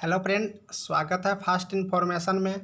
Hello friend, स्वागत है fast information में।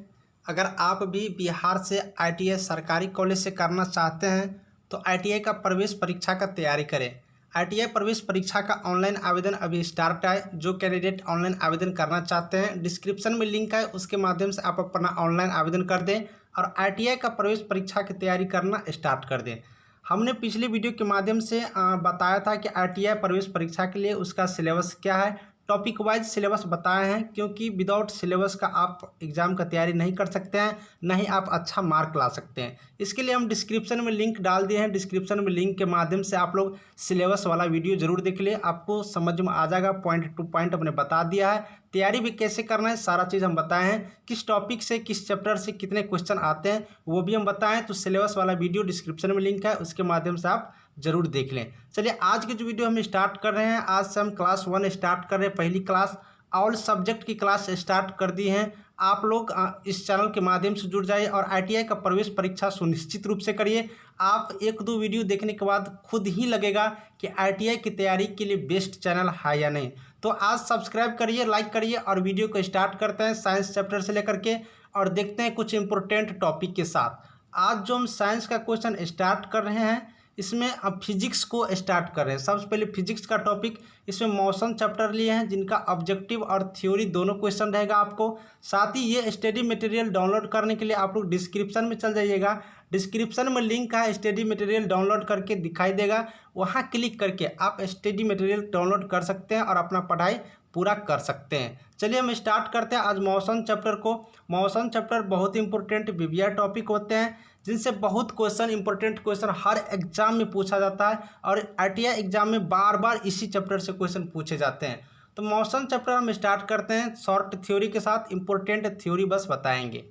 अगर आप भी बिहार से आईटीआई सरकारी कॉलेज से करना चाहते हैं तो आईटीआई का प्रवेश परीक्षा का तैयारी करें। आईटीआई प्रवेश परीक्षा का ऑनलाइन आवेदन अभी स्टार्ट है। जो कैंडिडेट ऑनलाइन आवेदन करना चाहते हैं, डिस्क्रिप्शन में लिंक है, उसके माध्यम से आप अपना ऑनलाइन आवेदन कर दें और आईटीआई का प्रवेश परीक्षा की तैयारी करना स्टार्ट कर दें। हमने पिछली वीडियो के माध्यम से बताया था कि आईटीआई प्रवेश परीक्षा के लिए उसका सिलेबस क्या है, टॉपिक वाइज सिलेबस बताए हैं, क्योंकि विदाउट सिलेबस का आप एग्ज़ाम का तैयारी नहीं कर सकते हैं, ना ही आप अच्छा मार्क ला सकते हैं। इसके लिए हम डिस्क्रिप्शन में लिंक डाल दिए हैं। डिस्क्रिप्शन में लिंक के माध्यम से आप लोग सिलेबस वाला वीडियो जरूर देख लिए, आपको समझ में आ जाएगा। पॉइंट टू पॉइंट हमने बता दिया है। तैयारी भी कैसे करना है सारा चीज़ हम बताए हैं। किस टॉपिक से, किस चैप्टर से कितने क्वेश्चन आते हैं वो भी हम बताएं। तो सिलेबस वाला वीडियो डिस्क्रिप्शन में लिंक है, उसके माध्यम से आप जरूर देख लें। चलिए आज की जो वीडियो हम स्टार्ट कर रहे हैं, आज से हम क्लास 1 स्टार्ट कर रहे हैं। पहली क्लास ऑल सब्जेक्ट की क्लास स्टार्ट कर दी हैं। आप लोग इस चैनल के माध्यम से जुड़ जाइए और आईटीआई का प्रवेश परीक्षा सुनिश्चित रूप से करिए। आप एक दो वीडियो देखने के बाद खुद ही लगेगा कि आईटीआई की तैयारी के लिए बेस्ट चैनल है या नहीं। तो आज सब्सक्राइब करिए, लाइक करिए और वीडियो को स्टार्ट करते हैं साइंस चैप्टर से लेकर के और देखते हैं कुछ इंपॉर्टेंट टॉपिक के साथ। आज जो हम साइंस का क्वेश्चन स्टार्ट कर रहे हैं, इसमें अब फिजिक्स को स्टार्ट कर रहे हैं। सबसे पहले फिजिक्स का टॉपिक, इसमें मौसम चैप्टर लिए हैं जिनका ऑब्जेक्टिव और थ्योरी दोनों क्वेश्चन रहेगा आपको। साथ ही ये स्टडी मटेरियल डाउनलोड करने के लिए आप लोग डिस्क्रिप्शन में चल जाइएगा। डिस्क्रिप्शन में लिंक है, स्टडी मटेरियल डाउनलोड करके दिखाई देगा, वहाँ क्लिक करके आप स्टडी मटेरियल डाउनलोड कर सकते हैं और अपना पढ़ाई पूरा कर सकते हैं। चलिए हम स्टार्ट करते हैं आज मौसम चैप्टर को। मौसम चैप्टर बहुत इंपॉर्टेंट विविया टॉपिक होते हैं जिनसे बहुत क्वेश्चन, इंपॉर्टेंट क्वेश्चन हर एग्जाम में पूछा जाता है और आईटीआई एग्जाम में बार बार इसी चैप्टर से क्वेश्चन पूछे जाते हैं। तो मौसम चैप्टर हम स्टार्ट करते हैं शॉर्ट थ्योरी के साथ, इंपॉर्टेंट थ्योरी बस बताएंगे।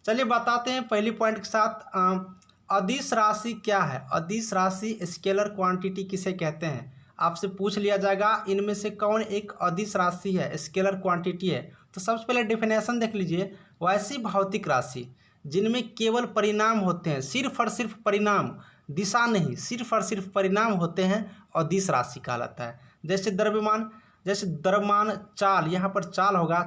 चलिए बताते हैं पहली पॉइंट के साथ। अदिश राशि क्या है? अदिश राशि स्केलर क्वांटिटी किसे कहते हैं? आपसे पूछ लिया जाएगा इनमें से कौन एक अदिश राशि है, स्केलर क्वांटिटी है। तो सबसे पहले डेफिनेशन देख लीजिए। वैसी भौतिक राशि जिनमें केवल परिणाम होते हैं, सिर्फ और सिर्फ परिणाम, दिशा नहीं, सिर्फ और सिर्फ परिणाम होते हैं, अदिश राशि कहलाता है। जैसे द्रव्यमान, चाल, यहाँ पर चाल होगा।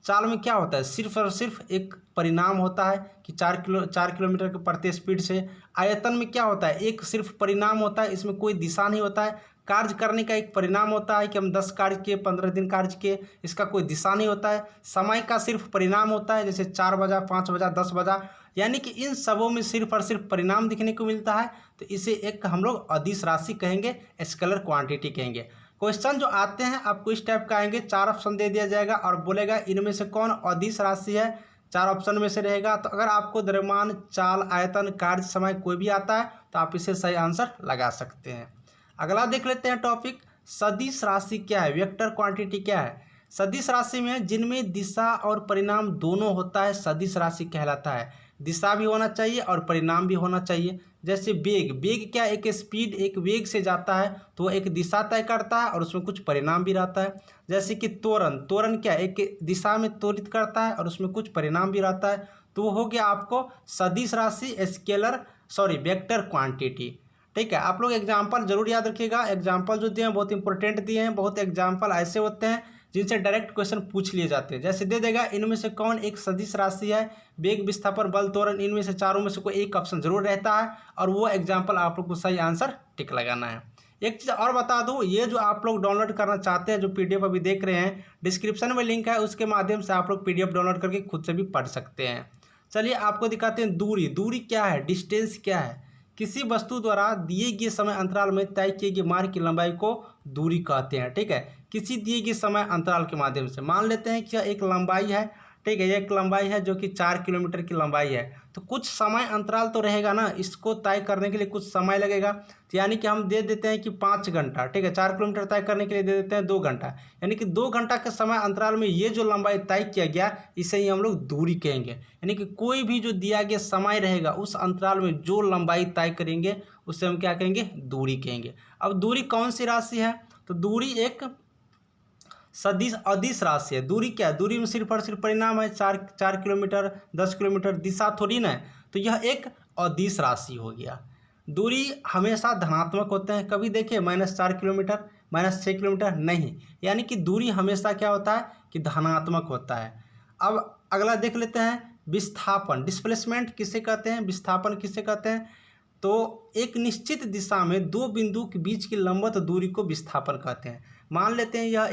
चाल में क्या होता है? सिर्फ और सिर्फ एक परिणाम होता है कि 4 किलोमीटर के प्रति स्पीड से। आयतन में क्या होता है? एक सिर्फ परिणाम होता है, इसमें कोई दिशा नहीं होता है। कार्य करने का एक परिणाम होता है कि हम 10 कार्य किए, 15 दिन कार्य किए, इसका कोई दिशा नहीं होता है। समय का सिर्फ परिणाम होता है, जैसे 4 बजा, 5 बजा, 10 बजा, यानी कि इन सबों में सिर्फ और सिर्फ परिणाम दिखने को मिलता है। तो इसे एक हम लोग अदिश राशि कहेंगे, स्केलर क्वांटिटी कहेंगे। क्वेश्चन जो आते हैं आपको इस टाइप का आएंगे, 4 ऑप्शन दे दिया जाएगा और बोलेगा इनमें से कौन अदिश राशि है। 4 ऑप्शन में से रहेगा। तो अगर आपको द्रव्यमान, चाल, आयतन, कार्य, समय कोई भी आता है तो आप इसे सही आंसर लगा सकते हैं। अगला देख लेते हैं टॉपिक, सदिश राशि क्या है, वेक्टर क्वांटिटी क्या है। सदिश राशि में जिनमें दिशा और परिणाम दोनों होता है सदिश राशि कहलाता है। दिशा भी होना चाहिए और परिणाम भी होना चाहिए। जैसे वेग क्या, एक स्पीड, एक वेग से जाता है तो वो एक दिशा तय करता है और उसमें कुछ परिणाम भी रहता है। जैसे कि त्वरण क्या, एक दिशा में त्वरित करता है और उसमें कुछ परिणाम भी रहता है। तो वो हो गया आपको सदिश राशि, वेक्टर क्वांटिटी। ठीक है, आप लोग एग्जाम्पल जरूर याद रखिएगा। एग्जाम्पल जो दिए हैं बहुत इंपॉर्टेंट दिए हैं। बहुत एग्जाम्पल ऐसे होते हैं जिनसे डायरेक्ट क्वेश्चन पूछ लिए जाते हैं। जैसे दे देगा इनमें से कौन एक सदिश राशि है, वेग, विस्थापन, बल, त्वरण, इनमें से चारों में से कोई एक ऑप्शन जरूर रहता है और वो एग्जाम्पल आप लोग को सही आंसर टिक लगाना है। एक चीज़ और बता दूं, ये जो आप लोग डाउनलोड करना चाहते हैं, जो पीडीएफ अभी देख रहे हैं, डिस्क्रिप्शन में लिंक है, उसके माध्यम से आप लोग पीडीएफ डाउनलोड करके खुद से भी पढ़ सकते हैं। चलिए आपको दिखाते हैं दूरी क्या है, डिस्टेंस क्या है। किसी वस्तु द्वारा दिए गए समय अंतराल में तय किए गए मार्ग की लंबाई को दूरी कहते हैं। ठीक है, किसी दिए गए समय अंतराल के माध्यम से मान लेते हैं कि यह एक लंबाई है। ठीक है, यह एक लंबाई है जो कि 4 किलोमीटर की लंबाई है। तो कुछ समय अंतराल तो रहेगा ना, इसको तय करने के लिए कुछ समय लगेगा। तो यानी कि हम दे देते हैं कि 5 घंटा। ठीक है, 4 किलोमीटर तय करने के लिए दे देते हैं 2 घंटा, यानी कि 2 घंटा के समय अंतराल में ये जो लंबाई तय किया गया इसे ही हम लोग दूरी कहेंगे। यानी कि कोई भी जो दिया गया समय रहेगा उस अंतराल में जो लंबाई तय करेंगे उसे हम क्या कहेंगे? दूरी कहेंगे। अब दूरी कौन सी राशि है? तो दूरी एक अदिश राशि है। दूरी क्या है? दूरी में सिर्फ और सिर्फ परिणाम है, 4 किलोमीटर, 10 किलोमीटर, दिशा थोड़ी ना है। तो यह एक अदिश राशि हो गया। दूरी हमेशा धनात्मक होते हैं। कभी देखिए -4 किलोमीटर, -6 किलोमीटर नहीं, यानी कि दूरी हमेशा क्या होता है कि धनात्मक होता है। अब अगला देख लेते हैं विस्थापन, डिस्प्लेसमेंट किसे कहते हैं, विस्थापन किसे कहते हैं। तो एक निश्चित दिशा में दो बिंदु के बीच की लंबवत दूरी को विस्थापन कहते हैं। मान लेते हैं यह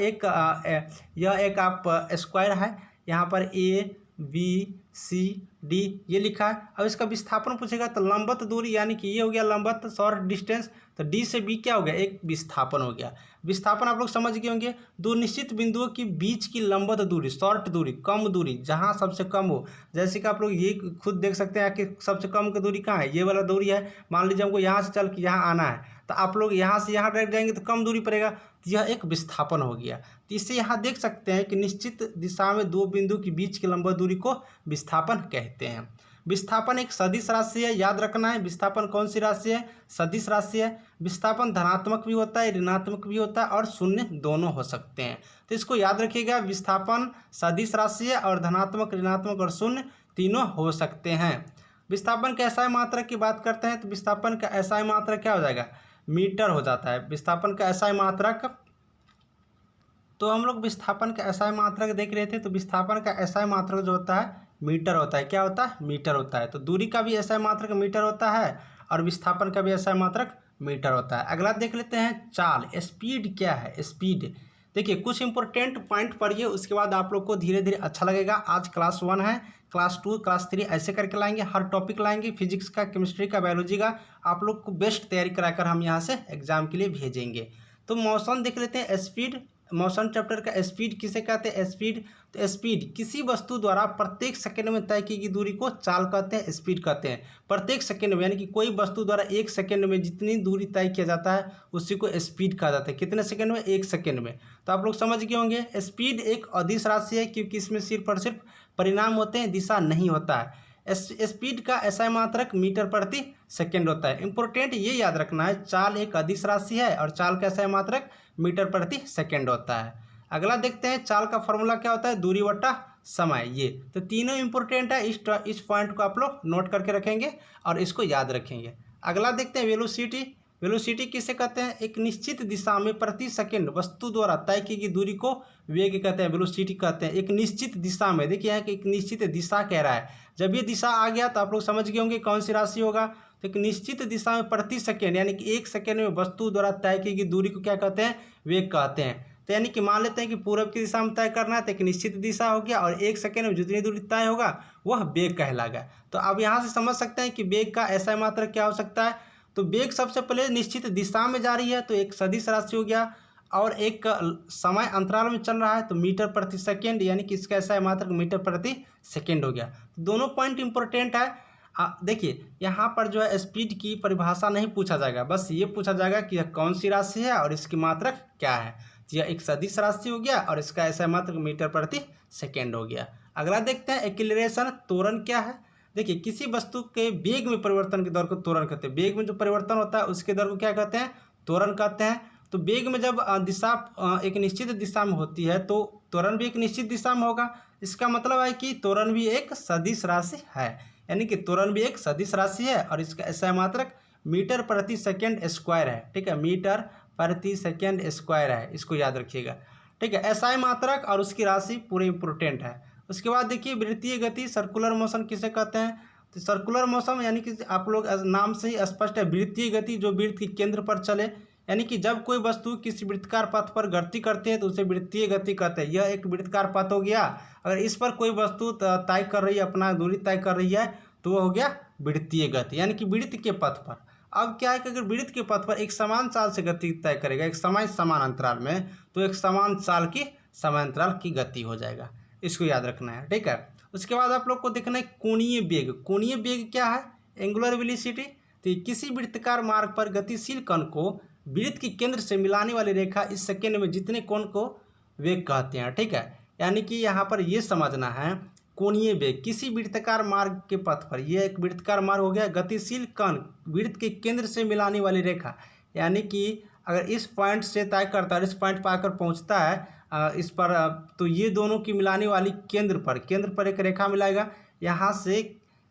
एक आप स्क्वायर है, यहाँ पर ए बी सी डी ये लिखा है। अब इसका विस्थापन पूछेगा तो लंबवत दूरी यानी कि ये हो गया लंबवत शॉर्ट डिस्टेंस, तो डी से बी क्या हो गया, एक विस्थापन हो गया। विस्थापन आप लोग समझ गए होंगे, दो निश्चित बिंदुओं के बीच की लंबवत दूरी, शॉर्ट दूरी, कम दूरी, जहाँ सबसे कम हो। जैसे कि आप लोग ये खुद देख सकते हैं कि सबसे कम की दूरी कहाँ है, ये वाला दूरी है। मान लीजिए हमको यहाँ से चल के यहाँ आना है, तो आप लोग यहाँ से यहाँ डायरेक्ट जाएंगे तो कम दूरी पड़ेगा, तो यह एक विस्थापन हो गया। तो इससे यहाँ देख सकते हैं कि निश्चित दिशा में दो बिंदु के बीच की लंबवत दूरी को विस्थापन कहते हैं। विस्थापन एक सदिश राशि है, याद रखना है। विस्थापन कौन सी राशि है, सदिश राशि है। विस्थापन धनात्मक भी होता है, ऋणात्मक भी होता है और शून्य दोनों हो सकते हैं। तो इसको याद रखिएगा, विस्थापन सदिश राशि है और धनात्मक, ऋणात्मक और शून्य तीनों हो सकते हैं। विस्थापन के एसआई मात्रक की बात करते हैं तो विस्थापन का एसआई मात्रक क्या हो जाएगा, मीटर हो जाता है। विस्थापन का एसआई मात्रक, तो हम लोग विस्थापन का एसआई मात्रक देख रहे थे, तो विस्थापन का एसआई मात्रक जो होता है मीटर होता है। क्या होता है, मीटर होता है। तो दूरी का भी एसआई मात्रक मीटर होता है और विस्थापन का भी एसआई मात्रक मीटर होता है। अगला देख लेते हैं चाल, स्पीड क्या है, स्पीड। देखिए कुछ इंपॉर्टेंट पॉइंट पढ़िए, उसके बाद आप लोग को धीरे धीरे अच्छा लगेगा। आज क्लास 1 है, क्लास 2, क्लास 3 ऐसे करके लाएंगे, हर टॉपिक लाएंगे, फिजिक्स का, केमिस्ट्री का, बायोलॉजी का। आप लोग को बेस्ट तैयारी कराकर हम यहाँ से एग्जाम के लिए भेजेंगे। तो मोशन देख लेते हैं, स्पीड। मोशन चैप्टर का स्पीड किसे कहते हैं, स्पीड। तो स्पीड किसी वस्तु द्वारा प्रत्येक सेकंड में तय की गई दूरी को चाल कहते हैं, स्पीड कहते हैं। प्रत्येक सेकंड में, यानी कि कोई वस्तु द्वारा एक सेकंड में जितनी दूरी तय किया जाता है उसी को स्पीड कहा जाता है। कितने सेकंड में, एक सेकंड में। तो आप लोग समझ गए होंगे, स्पीड एक अदिश राशि है क्योंकि इसमें सिर्फ और सिर्फ परिणाम होते हैं, दिशा नहीं होता है। स्पीड का एसआई मात्रक मीटर प्रति सेकंड होता है। इंपॉर्टेंट ये याद रखना है, चाल एक अदिश राशि है और चाल का एसआई मात्रक मीटर प्रति सेकंड होता है। अगला देखते हैं, चाल का फॉर्मूला क्या होता है, दूरी बटा समय। ये तो तीनों इंपॉर्टेंट है, इस पॉइंट को आप लोग नोट करके रखेंगे और इसको याद रखेंगे। अगला देखते हैं वेलोसिटी। वेलोसिटी किसे कहते हैं, एक निश्चित दिशा में प्रति सेकंड वस्तु द्वारा तय की गई दूरी को वेग कहते हैं, वेलोसिटी कहते हैं। एक निश्चित दिशा में, देखिए यहाँ कि एक निश्चित दिशा कह रहा है। जब ये दिशा आ गया तो आप लोग समझ गए होंगे कौन सी राशि होगा। तो एक निश्चित दिशा में प्रति सेकंड यानी कि एक सेकंड में वस्तु द्वारा तय की गई दूरी को क्या कहते हैं, वेग कहते हैं। तो यानी कि मान लेते हैं कि पूरब की दिशा में तय करना है तो एक निश्चित दिशा हो गया और एक सेकंड में जितनी दूरी तय होगा वह वेग कहलाएगा। तो अब यहाँ से समझ सकते हैं कि वेग का एसआई मात्रक क्या हो सकता है। तो वेग सबसे पहले निश्चित दिशा में जा रही है तो एक सदिश राशि हो गया, और एक समय अंतराल में चल रहा है तो मीटर प्रति सेकंड, यानी कि इसका एसआई मात्रक मीटर प्रति सेकंड हो गया। दोनों पॉइंट इंपॉर्टेंट है। देखिए यहाँ पर जो है स्पीड की परिभाषा नहीं पूछा जाएगा, बस ये पूछा जाएगा कि यह कौन सी राशि है और इसकी मात्रक क्या है। तो यह एक सदिश राशि हो गया और इसका एसआई मात्रक मीटर प्रति सेकंड हो गया। अगला देखते हैं एक्सीलरेशन, त्वरण क्या है। देखिए किसी वस्तु के वेग में परिवर्तन के दर को त्वरण कहते हैं। वेग में जो परिवर्तन होता है उसके दर को क्या कहते हैं, त्वरण कहते हैं। तो वेग में जब दिशा एक निश्चित दिशा में होती है तो त्वरण भी एक निश्चित दिशा में होगा। इसका मतलब है कि त्वरण भी एक सदिश राशि है, यानी कि त्वरण भी एक सदिश राशि है और इसका एसआई मात्रक मीटर प्रति सेकंड स्क्वायर है। ठीक है, मीटर प्रति सेकंड स्क्वायर है, इसको याद रखिएगा। ठीक है, एसआई मात्रक और उसकी राशि पूरे इंपोर्टेंट है। उसके बाद देखिए वृत्तीय गति, सर्कुलर मोशन किसे कहते हैं। तो सर्कुलर मोशन यानी कि आप लोग नाम से ही स्पष्ट है, वृत्तीय गति जो वृत्त के केंद्र पर चले, यानी कि जब कोई वस्तु किसी वृत्ताकार पथ पर गति करती है तो उसे वृत्तीय गति कहते हैं। यह एक वृत्ताकार पथ हो गया, अगर इस पर कोई वस्तु तय कर रही है, अपना दूरी तय कर रही है तो वह हो गया वृत्तीय गति, यानी कि वृत्त के पथ पर। अब क्या है कि अगर वृत्त के पथ पर एक समान चाल से गति तय करेगा एक समय समान अंतराल में, तो एक समान चाल की समांतराल की गति हो जाएगा, इसको याद रखना है। ठीक है, उसके बाद आप लोग को देखना है कोणीय वेग। कोणीय वेग क्या है, एंगुलर वेलोसिटी। तो किसी वृत्ताकार मार्ग पर गतिशील कण को वृत्त के केंद्र से मिलाने वाली रेखा इस सेकंड में जितने कोण को वेग कहते हैं। ठीक है, यानी कि यहाँ पर ये समझना है कोणीय वेग किसी वृत्ताकार मार्ग के पथ पर, यह एक वृत्ताकार मार्ग हो गया, गतिशील कण वृत्त के केंद्र से मिलाने वाली रेखा, यानी कि अगर इस पॉइंट से तय करता है, इस पॉइंट पर आकर पहुँचता है इस पर, तो ये दोनों की मिलाने वाली केंद्र पर एक रेखा मिलाएगा। यहाँ से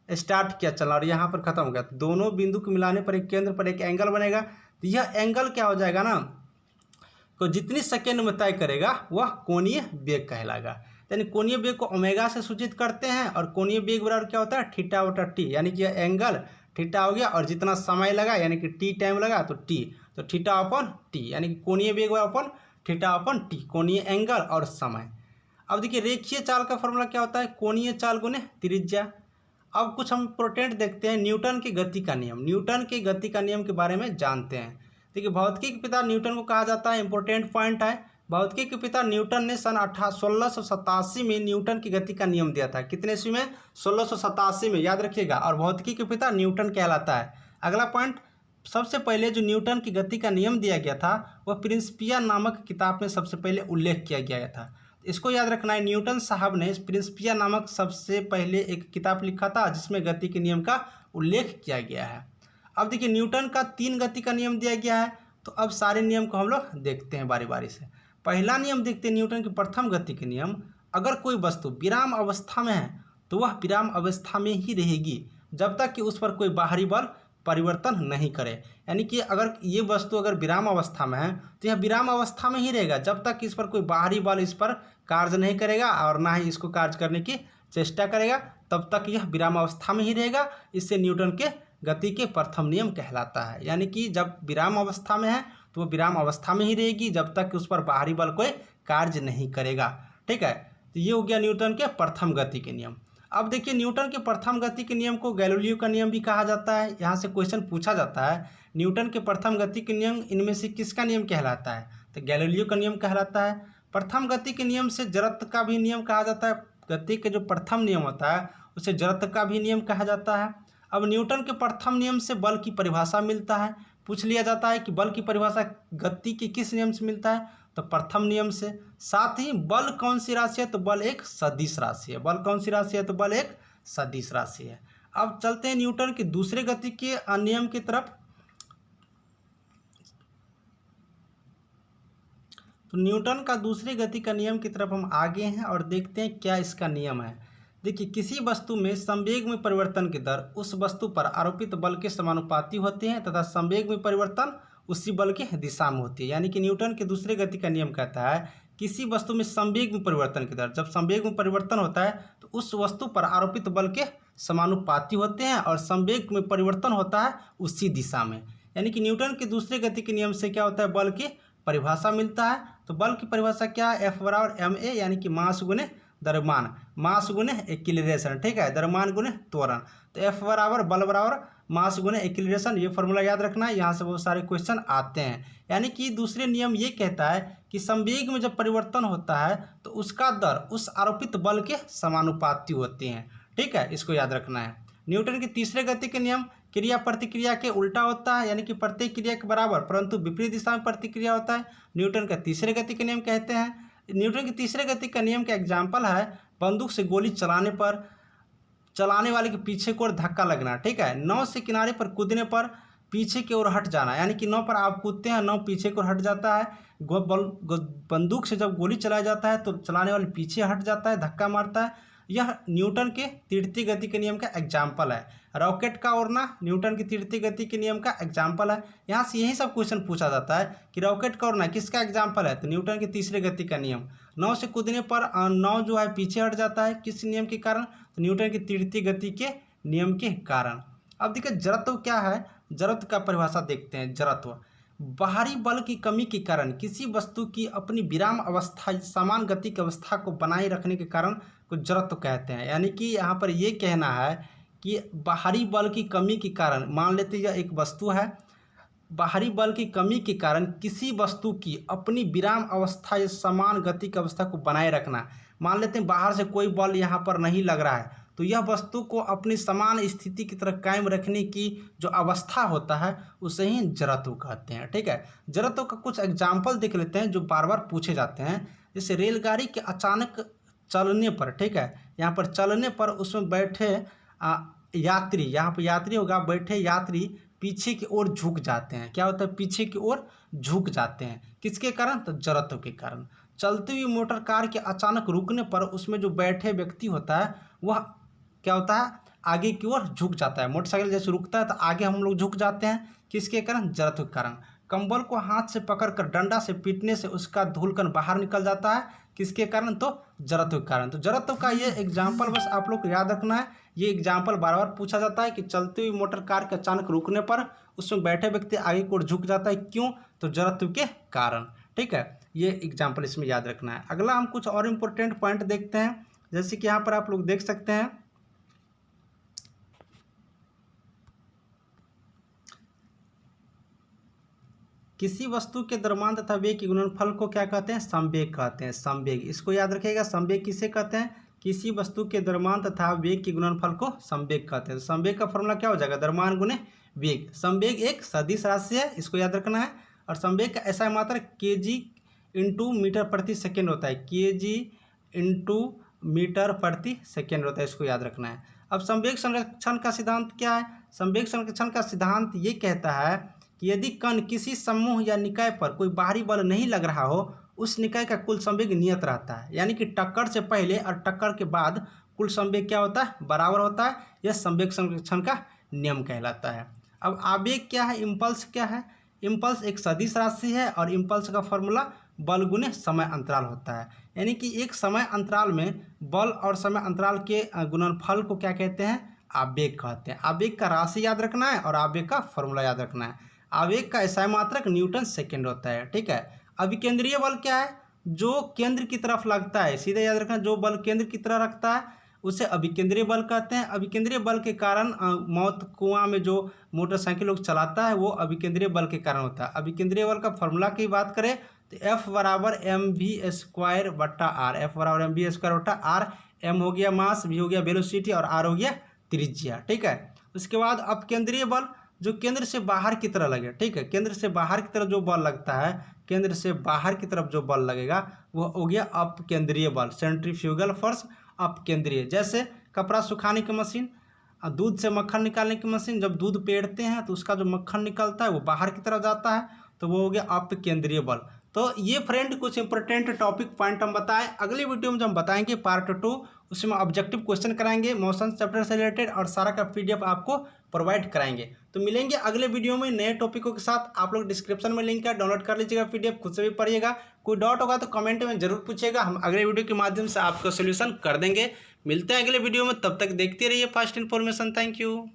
स्टार्ट किया चलना और यहाँ पर खत्म हो गया, तो दोनों बिंदु को मिलाने पर एक केंद्र पर एक एंगल बनेगा। तो यह एंगल क्या हो जाएगा ना, को जितनी सेकेंड में तय करेगा वह कोणीय वेग कहलाएगा। यानी कोणीय वेग को ओमेगा से सूचित करते हैं और कोणीय वेग बराबर क्या होता है थीटा बटा टी, यानी कि एंगल थीटा हो गया और जितना समय लगा यानी कि टी टाइम लगा तो टी, तो थीटा अपन टी, यानी कि कोणीय वेग अपन थीटा अपन टी, कोणीय एंगल और समय। अब देखिए रेखीय चाल का फॉर्मूला क्या होता है, कोणीय चाल गुने त्रिज्या। अब कुछ हम इंपॉर्टेंट देखते हैं, न्यूटन की गति का नियम, न्यूटन की गति का नियम के बारे में जानते हैं। देखिए भौतिकी के पिता न्यूटन को कहा जाता है, इंपॉर्टेंट पॉइंट है। भौतिकी के पिता न्यूटन ने सन 1687 में न्यूटन की गति का नियम दिया था। कितने ईस्वी में? 1687 में, याद रखिएगा। और भौतिकी के पिता न्यूटन कहलाता है। अगला पॉइंट, सबसे पहले जो न्यूटन की गति का नियम दिया गया था वह प्रिंसिपिया नामक किताब में सबसे पहले उल्लेख किया गया था। इसको याद रखना है, न्यूटन साहब ने प्रिंसिपिया नामक सबसे पहले एक किताब लिखा था जिसमें गति के नियम का उल्लेख किया गया है। अब देखिए न्यूटन का 3 गति का नियम दिया गया है, तो अब सारे नियम को हम लोग देखते हैं बारी बारी से। पहला नियम देखते हैं न्यूटन की प्रथम गति के नियम। अगर कोई वस्तु विराम अवस्था में है तो वह विराम अवस्था में ही रहेगी जब तक कि उस पर कोई बाहरी बल परिवर्तन नहीं करे। यानी कि अगर ये वस्तु अगर विराम अवस्था में है तो यह विराम अवस्था में ही रहेगा जब तक कि इस पर कोई बाहरी बल इस पर कार्य नहीं करेगा और ना ही इसको कार्य करने की चेष्टा करेगा, तब तक यह विराम अवस्था में ही रहेगा। इससे न्यूटन के गति के प्रथम नियम कहलाता है। यानी कि जब विराम अवस्था में है तो वो विराम अवस्था में ही रहेगी जब तक कि उस पर बाहरी बल कोई कार्य नहीं करेगा। ठीक है, तो ये हो गया न्यूटन के प्रथम गति के नियम। अब देखिए न्यूटन के प्रथम गति के नियम को गैलीलियो का नियम भी कहा जाता है। यहाँ से क्वेश्चन पूछा जाता है न्यूटन के प्रथम गति के नियम इनमें से किसका नियम कहलाता है, तो गैलीलियो का नियम कहलाता है। प्रथम गति के नियम से जड़त्व का भी नियम कहा जाता है। गति के जो प्रथम नियम होता है उसे जड़त्व का भी नियम कहा जाता है। अब न्यूटन के प्रथम नियम से बल की परिभाषा मिलता है। पूछ लिया जाता है कि बल की परिभाषा गति के किस नियम से मिलता है, तो प्रथम नियम से। साथ ही बल कौन सी राशि है, तो बल एक सदिश राशि है। बल कौन सी राशि है, तो बल एक सदिश राशि है। अब चलते हैं न्यूटन के दूसरे गति के नियम की तरफ। तो न्यूटन का दूसरे गति का नियम की तरफ हम आगे हैं और देखते हैं क्या इसका नियम है। देखिए किसी वस्तु में संवेग में परिवर्तन की दर उस वस्तु पर आरोपित बल के समानुपाती होते हैं तथा संवेग में परिवर्तन उसी बल की दिशा में होती है। यानी कि न्यूटन के दूसरे गति का नियम कहता है किसी वस्तु में संवेग में परिवर्तन की दर, जब संवेग में परिवर्तन होता है तो उस वस्तु पर आरोपित बल के समानुपाती होते हैं और संवेग में परिवर्तन होता है उसी दिशा में। यानी कि न्यूटन के दूसरे गति के नियम से क्या होता है, बल की परिभाषा मिलता है। तो बल की परिभाषा क्या है, F बराबर ma, यानी कि मास गुने द्रव्यमान, मास गुने एक्सीलरेशन। ठीक है, द्रव्यमान गुने त्वरण। तो F बराबर बल बराबर मास गुने एक्सीलरेशन, ये फॉर्मूला याद रखना है, यहाँ से बहुत सारे क्वेश्चन आते हैं। यानी कि दूसरे नियम ये कहता है कि संवेग में जब परिवर्तन होता है तो उसका दर उस आरोपित बल के समानुपाती होते हैं। ठीक है, इसको याद रखना है। न्यूटन के तीसरे गति के नियम क्रिया प्रतिक्रिया के उल्टा होता है, यानी कि प्रत्येक क्रिया के बराबर परंतु विपरीत दिशा में प्रतिक्रिया होता है। न्यूटन का तीसरे गति के नियम कहते हैं। न्यूटन के तीसरे गति का नियम का एग्जाम्पल है बंदूक से गोली चलाने पर चलाने वाले के पीछे की ओर धक्का लगना। ठीक है, नाव से किनारे पर कूदने पर पीछे की ओर हट जाना, यानी कि नाव पर आप कूदते हैं, नाव पीछे की ओर हट जाता है। बंदूक से जब गोली चलाया जाता है तो चलाने वाले पीछे हट जाता है, धक्का मारता है। यह न्यूटन के तृतीय गति के नियम का एग्जाम्पल है। रॉकेट का उड़ना न्यूटन की तृतीय गति के नियम का एग्जाम्पल है। यहाँ से यही सब क्वेश्चन पूछा जाता है कि रॉकेट का उड़ना किसका एग्जाम्पल है, तो न्यूटन के तीसरे गति का नियम। नाव से कूदने पर नाव जो है पीछे हट जाता है, किस नियम के कारण, तो न्यूटन की तृतीय गति के नियम के कारण। अब देखिए जड़त्व क्या है, जड़त्व का परिभाषा देखते हैं। जड़त्व बाहरी बल की कमी के कारण किसी वस्तु की अपनी विराम अवस्था समान गति की अवस्था को बनाए रखने के कारण को जड़त्व कहते हैं। यानी कि यहाँ पर ये कहना है कि बाहरी बल की कमी के कारण, मान लेते हैं एक वस्तु है, बाहरी बल की कमी के कारण किसी वस्तु की अपनी विराम अवस्था या समान गति की अवस्था को बनाए रखना। मान लेते हैं बाहर से कोई बल यहाँ पर नहीं लग रहा है तो यह वस्तु को अपनी समान स्थिति की तरह कायम रखने की जो अवस्था होता है उसे ही जड़त्व कहते हैं। ठीक है, जड़त्व का कुछ एग्जाम्पल देख लेते हैं जो बार बार पूछे जाते हैं। जैसे रेलगाड़ी के अचानक चलने पर, ठीक है, यहाँ पर चलने पर उसमें बैठे यात्री, यहाँ पर यात्री होगा, बैठे यात्री पीछे की ओर झुक जाते हैं। क्या होता है, पीछे की ओर झुक जाते हैं, किसके कारण, तो जड़त्व के कारण। चलती हुई मोटर कार के अचानक रुकने पर उसमें जो बैठे व्यक्ति होता है वह क्या होता है, आगे की ओर झुक जाता है। मोटरसाइकिल जैसे रुकता है तो आगे हम लोग झुक जाते हैं, किसके कारण, जड़त्व के कारण। कंबल को हाथ से पकड़कर डंडा से पीटने से उसका धूलकण बाहर निकल जाता है, किसके कारण? तो जड़त्व के कारण। तो जड़त्व का ये एग्जाम्पल बस आप लोग को याद रखना है। ये एग्जाम्पल बार बार पूछा जाता है कि चलती हुई मोटर कार के अचानक रुकने पर उसमें बैठे व्यक्ति आगे की ओर झुक जाता है, क्यों? तो जड़त्व के कारण। ठीक है, ये एग्जाम्पल इसमें याद रखना है। अगला हम कुछ और इम्पोर्टेंट पॉइंट देखते हैं, जैसे कि यहाँ पर आप लोग देख सकते हैं, किसी वस्तु के द्रव्यमान तथा वेग के गुणनफल को क्या कहते हैं? संवेग कहते हैं। संवेग, इसको याद रखिएगा। संवेग किसे कहते हैं? किसी वस्तु के द्रव्यमान तथा वेग के गुणनफल को संवेग कहते हैं। संवेग का फॉर्मूला क्या हो जाएगा? द्रव्यमान गुणे वेग। संवेग एक सदिश राशि है, इसको याद रखना है। और संवेग का ऐसा मात्रा केजी इंटू मीटर प्रति सेकेंड होता है। केजी इंटू मीटर प्रति सेकेंड होता है, इसको याद रखना है। अब संवेग संरक्षण का सिद्धांत क्या है? संवेग संरक्षण का सिद्धांत ये कहता है कि यदि कण किसी समूह या निकाय पर कोई बाहरी बल नहीं लग रहा हो, उस निकाय का कुल संवेग नियत रहता है। यानी कि टक्कर से पहले और टक्कर के बाद कुल संवेग क्या होता है? बराबर होता है। यह संवेग संरक्षण का नियम कहलाता है। अब आवेग क्या है? इम्पल्स क्या है? इम्पल्स एक सदिश राशि है और इम्पल्स का फॉर्मूला बल गुने समय अंतराल होता है। यानी कि एक समय अंतराल में बल और समय अंतराल के गुणनफल को क्या कहते हैं? आवेग कहते हैं। आवेग का राशि याद रखना है और आवेग का फॉर्मूला याद रखना है। आवेग का SI मात्रक न्यूटन सेकेंड होता है। ठीक है, अभिकेंद्रीय बल क्या है? जो केंद्र की तरफ लगता है, सीधे याद रखना, जो बल केंद्र की तरफ रखता है उसे अभिकेंद्रीय बल कहते हैं। अभिकेंद्रीय बल के कारण मौत कुआं में जो मोटरसाइकिल लोग चलाता है वो अभिकेंद्रीय बल के कारण होता है। अभिकेंद्रीय बल का फॉर्मूला की बात करें तो F बराबर mv² बट्टा R। F बराबर mv² बट्टा R। m हो गया मास, v हो गया वेलोसिटी और r हो गया त्रिज्या। ठीक है, उसके बाद अपकेंद्रीय बल जो केंद्र से बाहर की तरफ लगे। ठीक है, केंद्र से बाहर की तरफ जो बल लगता है, केंद्र से बाहर की तरफ जो बल लगेगा वो हो गया अपकेंद्रीय बल, सेंट्रीफ्यूगल फोर्स अपकेंद्रीय। जैसे कपड़ा सुखाने की मशीन, दूध से मक्खन निकालने की मशीन, जब दूध पेड़ते हैं तो उसका जो मक्खन निकलता है वो बाहर की तरफ जाता है, तो वो हो गया अपकेंद्रीय बल। तो ये फ्रेंड कुछ इंपॉर्टेंट टॉपिक पॉइंट हम बताएं। अगली वीडियो में जो हम बताएंगे पार्ट 2, उसमें ऑब्जेक्टिव क्वेश्चन कराएंगे मोशन चैप्टर से रिलेटेड और सारा का PDF आपको प्रोवाइड कराएंगे। तो मिलेंगे अगले वीडियो में नए टॉपिकों के साथ। आप लोग डिस्क्रिप्शन में लिंक है, डाउनलोड कर लीजिएगा PDF, खुद से भी पढ़िएगा। कोई डाउट होगा तो कमेंट में जरूर पूछिएगा, हम अगले वीडियो के माध्यम से आपको सोल्यूशन कर देंगे। मिलते हैं अगले वीडियो में, तब तक देखते रहिए फास्ट इन्फॉर्मेशन। Thank you.